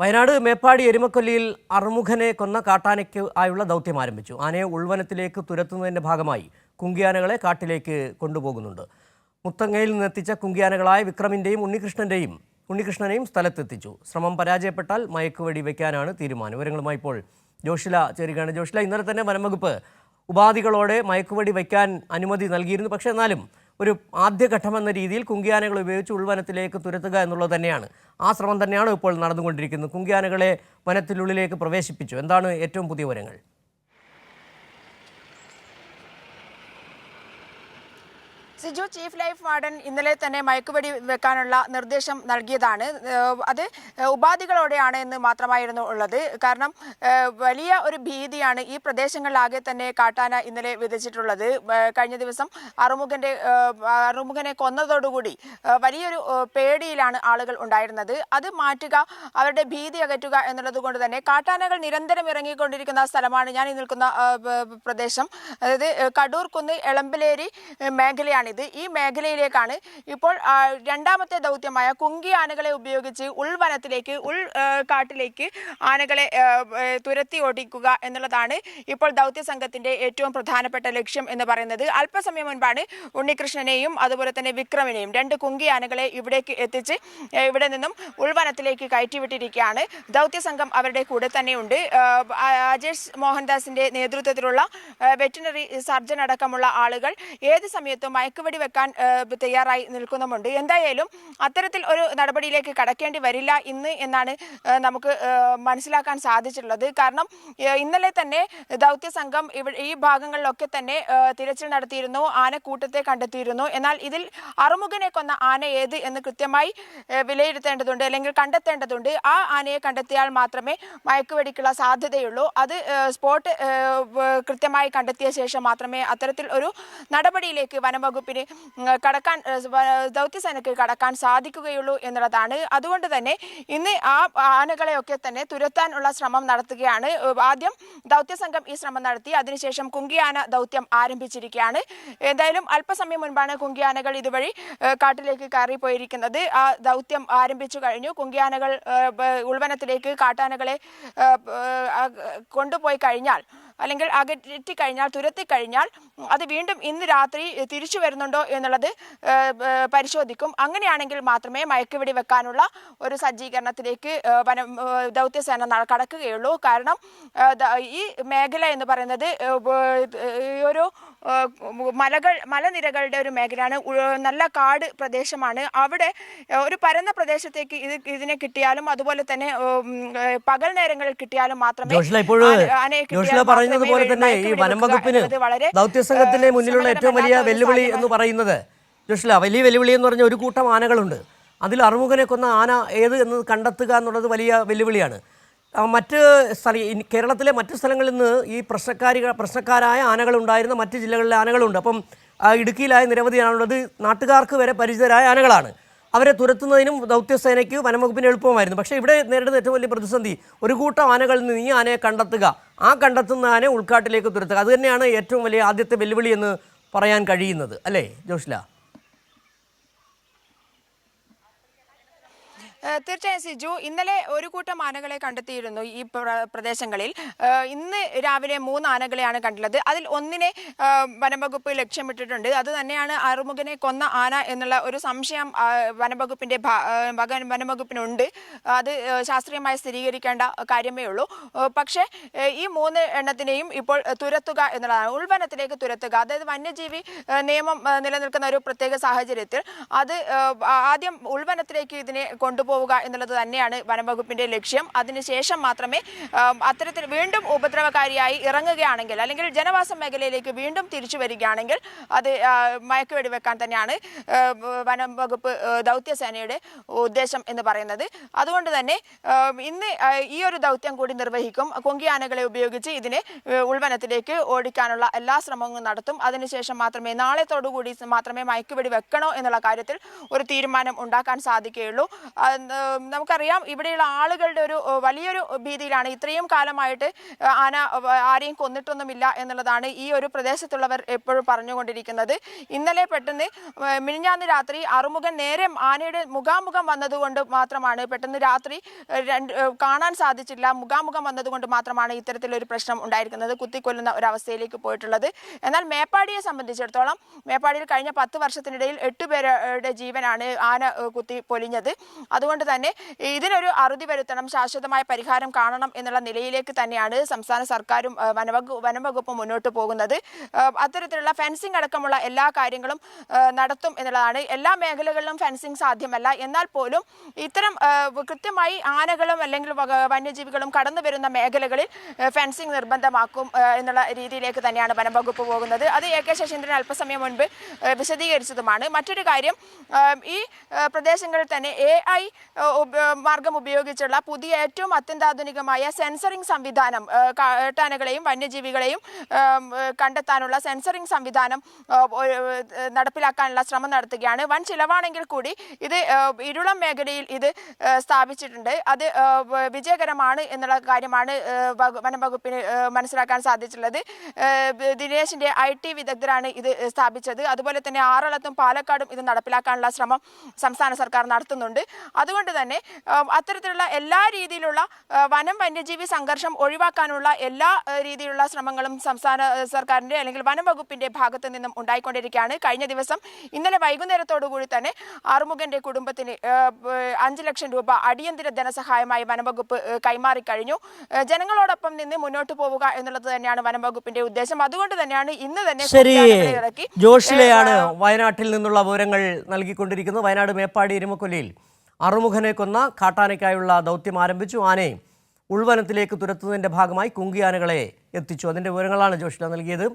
വയനാട് മേപ്പാടി എരുമക്കൊല്ലിയിൽ അറുമുഖനെ കൊന്ന കാട്ടാനയ്ക്ക് ആയുള്ള ദൗത്യം ആരംഭിച്ചു. ആനയെ ഉൾവനത്തിലേക്ക് തുരത്തുന്നതിന്റെ ഭാഗമായി കുങ്കിയാനകളെ കാട്ടിലേക്ക് കൊണ്ടുപോകുന്നുണ്ട്. മുത്തങ്ങയിൽ നിന്നെത്തിച്ച കുങ്കിയാനകളായ വിക്രമിന്റെയും ഉണ്ണികൃഷ്ണനെയും സ്ഥലത്തെത്തിച്ചു. ശ്രമം പരാജയപ്പെട്ടാൽ മയക്കുവെടി വയ്ക്കാനാണ് തീരുമാനം. വിവരങ്ങളുമായി ഇപ്പോൾ ജോഷില ചേരുകയാണ്. ജോഷില, ഇന്നലെ തന്നെ വനംവകുപ്പ് ഉപാധികളോടെ മയക്കുവെടി വയ്ക്കാൻ അനുമതി നൽകിയിരുന്നു. പക്ഷേ എന്നാലും ഒരു ആദ്യഘട്ടമെന്ന രീതിയിൽ കുങ്കിയാനകൾ ഉപയോഗിച്ച് ഉൾവനത്തിലേക്ക് തുരത്തുക എന്നുള്ളത് തന്നെയാണ്. ആ ശ്രമം തന്നെയാണ് ഇപ്പോൾ നടന്നുകൊണ്ടിരിക്കുന്നത്. കുങ്കിയാനകളെ വനത്തിനുള്ളിലേക്ക് പ്രവേശിപ്പിച്ചു. എന്താണ് ഏറ്റവും പുതിയ വിവരങ്ങൾ? സിജു, ചീഫ് ലൈഫ് വാർഡൻ ഇന്നലെ തന്നെ മയക്കുവെടി വെക്കാനുള്ള നിർദ്ദേശം നൽകിയതാണ്. അത് ഉപാധികളോടെയാണ് എന്ന് മാത്രമായിരുന്നു ഉള്ളത്. കാരണം വലിയ ഒരു ഭീതിയാണ് ഈ പ്രദേശങ്ങളിലാകെ തന്നെ കാട്ടാന ഇന്നലെ വിതച്ചിട്ടുള്ളത്. കഴിഞ്ഞ ദിവസം അറുമുഖനെ കൊന്നതോടുകൂടി വലിയൊരു പേടിയിലാണ് ആളുകൾ ഉണ്ടായിരുന്നത്. അത് മാറ്റുക, അവരുടെ ഭീതി അകറ്റുക എന്നുള്ളത് കൊണ്ട് തന്നെ കാട്ടാനകൾ നിരന്തരം ഇറങ്ങിക്കൊണ്ടിരിക്കുന്ന സ്ഥലമാണ് ഞാൻ ഈ നിൽക്കുന്ന പ്രദേശം. അതായത് കടൂർ കുന്ന് എളമ്പിലേരി മേഖലയാണ്. ഈ മേഖലയിലേക്കാണ് ഇപ്പോൾ രണ്ടാമത്തെ ദൗത്യമായ കുങ്കി ആനകളെ ഉപയോഗിച്ച് കാട്ടിലേക്ക് ആനകളെ തുരത്തി ഓടിക്കുക എന്നുള്ളതാണ് ഇപ്പോൾ ദൗത്യ സംഘത്തിന്റെ ഏറ്റവും പ്രധാനപ്പെട്ട ലക്ഷ്യം എന്ന് പറയുന്നത്. അല്പസമയം മുൻപാണ് ഉണ്ണികൃഷ്ണനെയും അതുപോലെ തന്നെ വിക്രമിനെയും രണ്ട് കുങ്കി ആനകളെ ഇവിടേക്ക് എത്തിച്ച് ഇവിടെ നിന്നും ഉൾവനത്തിലേക്ക് കയറ്റിവിട്ടിരിക്കുകയാണ്. ദൗത്യ സംഘം അവരുടെ കൂടെ തന്നെയുണ്ട്. അജേഷ് മോഹൻദാസിന്റെ നേതൃത്വത്തിലുള്ള വെറ്റിനറി സർജൻ അടക്കമുള്ള ആളുകൾ ഏത് സമയത്തും മയക്കുവെടി വെക്കാൻ തയ്യാറായി നിൽക്കുന്നുമുണ്ട്. എന്തായാലും അത്തരത്തിൽ ഒരു നടപടിയിലേക്ക് കടക്കേണ്ടി വരില്ല ഇന്ന് എന്നാണ് നമുക്ക് മനസ്സിലാക്കാൻ സാധിച്ചിട്ടുള്ളത്. കാരണം ഇന്നലെ തന്നെ ദൗത്യ സംഘം ഈ ഭാഗങ്ങളിലൊക്കെ തന്നെ തിരച്ചിൽ നടത്തിയിരുന്നു, ആനക്കൂട്ടത്തെ കണ്ടെത്തിയിരുന്നു. എന്നാൽ ഇതിൽ അറുമുഖനെ കൊന്ന ആന ഏത് എന്ന് കൃത്യമായി വിലയിരുത്തേണ്ടതുണ്ട്, അല്ലെങ്കിൽ കണ്ടെത്തേണ്ടതുണ്ട്. ആ ആനയെ കണ്ടെത്തിയാൽ മാത്രമേ മയക്കുവെടിക്കുള്ള സാധ്യതയുള്ളൂ. അത് സ്പോട്ട് കൃത്യമായി കണ്ടെത്തിയ ശേഷം മാത്രമേ അത്തരത്തിൽ ഒരു നടപടിയിലേക്ക് വനംവകുപ്പിന് കടക്കാൻ, ദൗത്യസേനയ്ക്ക് കടക്കാൻ സാധിക്കുകയുള്ളൂ എന്നുള്ളതാണ്. അതുകൊണ്ട് തന്നെ ഇന്ന് ആ ആനകളെയൊക്കെ തന്നെ തുരത്താനുള്ള ശ്രമം നടത്തുകയാണ്. ആദ്യം ദൗത്യസംഘം ഈ ശ്രമം നടത്തി, അതിനുശേഷം കുങ്കിയാന ദൗത്യം ആരംഭിച്ചിരിക്കുകയാണ്. എന്തായാലും അല്പസമയം മുൻപാണ് കുങ്കിയാനകൾ ഇതുവഴി കാട്ടിലേക്ക് കയറിപ്പോയിരിക്കുന്നത്. ആ ദൗത്യം ആരംഭിച്ചു കഴിഞ്ഞു. കുങ്കിയാനകൾ ഉൾവനത്തിലേക്ക് കാട്ടാനകളെ കൊണ്ടുപോയി കഴിഞ്ഞാൽ, അല്ലെങ്കിൽ അകറ്റിക്കഴിഞ്ഞാൽ, തുരത്തിക്കഴിഞ്ഞാൽ അത് വീണ്ടും ഇന്ന് രാത്രി തിരിച്ചു വരുന്നുണ്ടോ എന്നുള്ളത് പരിശോധിക്കും. അങ്ങനെയാണെങ്കിൽ മാത്രമേ മയക്കുവെടി വെക്കാനുള്ള ഒരു സജ്ജീകരണത്തിലേക്ക് ദൗത്യസേന കടക്കുകയുള്ളൂ. കാരണം ഈ മേഖല എന്ന് പറയുന്നത് ഒരു മലനിരകളുടെ ഒരു മേഖലയാണ്. നല്ല കാട് പ്രദേശമാണ്. അവിടെ ഒരു പരന്ന പ്രദേശത്തേക്ക് ഇതിനെ കിട്ടിയാലും അതുപോലെ തന്നെ പകൽ നേരങ്ങളിൽ കിട്ടിയാലും മാത്രമേ പോലെ തന്നെ ഈ വനംവകുപ്പിന് ദൗത്യസംഘത്തിന്റെ മുന്നിലുള്ള ഏറ്റവും വലിയ വെല്ലുവിളി എന്ന് പറയുന്നത്, ജോഷ്ല, വലിയ വെല്ലുവിളി എന്ന് പറഞ്ഞ ഒരു കൂട്ടം ആനകളുണ്ട്. അതിൽ അറുമുഖനെ കൊന്ന ആന ഏത് എന്ന് കണ്ടെത്തുക എന്നുള്ളത് വലിയ വെല്ലുവിളിയാണ്. കേരളത്തിലെ മറ്റു സ്ഥലങ്ങളിൽ നിന്ന് ഈ പ്രശ്നക്കാരായ ആനകളുണ്ടായിരുന്ന മറ്റ് ജില്ലകളിലെ ആനകളുണ്ട്. അപ്പം ഇടുക്കിയിലായ നിരവധി ആനകളുള്ളത് നാട്ടുകാർക്ക് വരെ പരിചിതരായ ആനകളാണ്. അവരെ തുരത്തുന്നതിനും ദൗത്യസേനയ്ക്ക് വനംവകുപ്പിന് എളുപ്പമായിരുന്നു. പക്ഷേ ഇവിടെ നേരിടുന്ന ഏറ്റവും വലിയ പ്രതിസന്ധി ഒരു കൂട്ടം ആനകളിൽ നിന്ന് ഈ ആനയെ കണ്ടെത്തുക, ആ കണ്ടെത്തുന്ന ആനയെ ഉൾക്കാട്ടിലേക്ക് തുരത്തുക. അത് തന്നെയാണ് ഏറ്റവും വലിയ ആദ്യത്തെ വെല്ലുവിളി എന്ന് പറയാൻ കഴിയുന്നത്, അല്ലേ ജോഷ്ല? തീർച്ചയായും സിജു, ഇന്നലെ ഒരു കൂട്ടം ആനകളെ കണ്ടെത്തിയിരുന്നു ഈ പ്രദേശങ്ങളിൽ. ഇന്ന് രാവിലെ 3 ആനകളെയാണ് കണ്ടുള്ളത്. അതിൽ ഒന്നിനെ വനംവകുപ്പ് ലക്ഷ്യമിട്ടിട്ടുണ്ട്. അത് തന്നെയാണ് അറുമുഖനെ കൊന്ന ആന എന്നുള്ള ഒരു സംശയം വനംവകുപ്പിനുണ്ട്. അത് ശാസ്ത്രീയമായി സ്ഥിരീകരിക്കേണ്ട കാര്യമേ ഉള്ളൂ. പക്ഷേ ഈ 3 എണ്ണത്തിനെയും ഇപ്പോൾ തുരത്തുക എന്നുള്ളതാണ്, ഉൾവനത്തിലേക്ക് തുരത്തുക. അതായത് വന്യജീവി നിയമം നിലനിൽക്കുന്ന ഒരു പ്രത്യേക സാഹചര്യത്തിൽ അത് ആദ്യം ഉൾവനത്തിലേക്ക് ഇതിനെ കൊണ്ടുപോകുക എന്നുള്ളത് തന്നെയാണ് വനംവകുപ്പിന്റെ ലക്ഷ്യം. അതിനുശേഷം മാത്രമേ അത്തരത്തിൽ വീണ്ടും ഉപദ്രവകാരിയായി ഇറങ്ങുകയാണെങ്കിൽ, അല്ലെങ്കിൽ ജനവാസ മേഖലയിലേക്ക് വീണ്ടും തിരിച്ചു വരികയാണെങ്കിൽ അത് മയക്കുവെടി വെക്കാൻ തന്നെയാണ് വനംവകുപ്പ് ദൗത്യസേനയുടെ ഉദ്ദേശം എന്ന് പറയുന്നത്. അതുകൊണ്ട് തന്നെ ഇന്ന് ഈ ഒരു ദൗത്യം കൂടി നിർവഹിക്കും. കുങ്കിയാനകളെ ഉപയോഗിച്ച് ഇതിനെ ഉൾവനത്തിലേക്ക് ഓടിക്കാനുള്ള എല്ലാ ശ്രമങ്ങളും നടത്തും. അതിനുശേഷം മാത്രമേ, നാളെത്തോടുകൂടി മാത്രമേ മയക്കുവെടി വെക്കണോ എന്നുള്ള കാര്യത്തിൽ ഒരു തീരുമാനം ഉണ്ടാക്കാൻ സാധിക്കുകയുള്ളൂ. നമുക്കറിയാം ഇവിടെയുള്ള ആളുകളുടെ ഒരു വലിയൊരു ഭീതിയിലാണ്. ഇത്രയും കാലമായിട്ട് ആന ആരെയും കൊന്നിട്ടൊന്നുമില്ല എന്നുള്ളതാണ് ഈ ഒരു പ്രദേശത്തുള്ളവർ എപ്പോഴും പറഞ്ഞുകൊണ്ടിരിക്കുന്നത്. ഇന്നലെ പെട്ടെന്ന് മിനിഞ്ഞാന്ന് രാത്രി അറുമുഖൻ നേരെ ആനയുടെ മുഖാമുഖം വന്നതുകൊണ്ട് മാത്രമാണ്, പെട്ടെന്ന് രാത്രി കാണാൻ സാധിച്ചില്ല, മുഖാമുഖം വന്നതുകൊണ്ട് മാത്രമാണ് ഇത്തരത്തിലൊരു പ്രശ്നം ഉണ്ടായിരിക്കുന്നത്, കുത്തിക്കൊല്ലുന്ന ഒരവസ്ഥയിലേക്ക് പോയിട്ടുള്ളത്. എന്നാൽ മേപ്പാടിയെ സംബന്ധിച്ചിടത്തോളം മേപ്പാടിയിൽ കഴിഞ്ഞ 10 വർഷത്തിനിടയിൽ 8 പേരുടെ ജീവനാണ് ആന കുത്തി പൊലിഞ്ഞത്. അതുകൊണ്ട് തന്നെ ഇതിനൊരു അറുതി വരുത്തണം, ശാശ്വതമായ പരിഹാരം കാണണം എന്നുള്ള നിലയിലേക്ക് തന്നെയാണ് സംസ്ഥാന സർക്കാരും വനംവകുപ്പും മുന്നോട്ട് പോകുന്നത്. അത്തരത്തിലുള്ള ഫെൻസിംഗ് അടക്കമുള്ള എല്ലാ കാര്യങ്ങളും നടത്തും എന്നുള്ളതാണ്. എല്ലാ മേഖലകളിലും ഫെൻസിംഗ് സാധ്യമല്ല, എന്നാൽ പോലും ഇത്തരം കൃത്യമായി ആനകളും അല്ലെങ്കിൽ വന്യജീവികളും കടന്നു വരുന്ന മേഖലകളിൽ ഫെൻസിംഗ് നിർബന്ധമാക്കും എന്നുള്ള രീതിയിലേക്ക് തന്നെയാണ് വനംവകുപ്പ് പോകുന്നത്. അത് AK ശശീന്ദ്രൻ അല്പസമയം മുൻപ് വിശദീകരിച്ചതുമാണ്. മറ്റൊരു കാര്യം, ഈ പ്രദേശങ്ങളിൽ തന്നെ AI മാർഗം ഉപയോഗിച്ചുള്ള പുതിയ ഏറ്റവും അത്യന്താധുനികമായ സെൻസറിംഗ് സംവിധാനം, കാട്ടാനകളെയും വന്യജീവികളെയും കണ്ടെത്താനുള്ള സെൻസറിംഗ് സംവിധാനം നടപ്പിലാക്കാനുള്ള ശ്രമം നടത്തുകയാണ്. വൻ ചിലവാണെങ്കിൽ കൂടി ഇത് ഇരുളം മേഖലയിൽ ഇത് സ്ഥാപിച്ചിട്ടുണ്ട്. അത് വിജയകരമാണ് എന്നുള്ള കാര്യമാണ് വനംവകുപ്പിന് മനസ്സിലാക്കാൻ സാധിച്ചിട്ടുള്ളത്. ദിനേശിന്റെ IT വിദഗ്ധരാണ് ഇത് സ്ഥാപിച്ചത്. അതുപോലെ തന്നെ ആറളത്തും പാലക്കാടും ഇത് നടപ്പിലാക്കാനുള്ള ശ്രമം സംസ്ഥാന സർക്കാർ നടത്തുന്നുണ്ട്. അതുകൊണ്ട് തന്നെ അത്തരത്തിലുള്ള എല്ലാ രീതിയിലുള്ള വന്യജീവി സംഘർഷം ഒഴിവാക്കാനുള്ള എല്ലാ രീതിയിലുള്ള ശ്രമങ്ങളും സംസ്ഥാന സർക്കാരിന്റെ അല്ലെങ്കിൽ വനംവകുപ്പിന്റെ ഭാഗത്ത് നിന്നും ഉണ്ടായിക്കൊണ്ടിരിക്കുകയാണ്. കഴിഞ്ഞ ദിവസം ഇന്നലെ വൈകുന്നേരത്തോടുകൂടി തന്നെ ആറുമുഖന്റെ കുടുംബത്തിന് 5 ലക്ഷം രൂപ അടിയന്തര ധനസഹായമായി വനംവകുപ്പ് കൈമാറി കഴിഞ്ഞു. ജനങ്ങളോടൊപ്പം നിന്ന് മുന്നോട്ട് പോവുക എന്നുള്ളത് തന്നെയാണ് വനംവകുപ്പിന്റെ ഉദ്ദേശം. അതുകൊണ്ട് തന്നെയാണ് ഇന്ന് തന്നെ ഇറക്കി. ജോഷിലെയാണ് വയനാട്ടിൽ നിന്നുള്ള വിവരങ്ങൾ നൽകിക്കൊണ്ടിരിക്കുന്നത്. വയനാട് മേപ്പാടി എരുമക്കൊല്ലിയിൽ അറുമുഖനെ കൊന്ന കാട്ടാനയ്ക്കായുള്ള ദൗത്യം ആരംഭിച്ചു. ആനയെ ഉൾവനത്തിലേക്ക് തുരത്തുന്നതിന്റെ ഭാഗമായി കുങ്കിയാനകളെ എത്തിച്ചു. അതിന്റെ വിവരങ്ങളാണ് ജോഷില നൽകിയത്.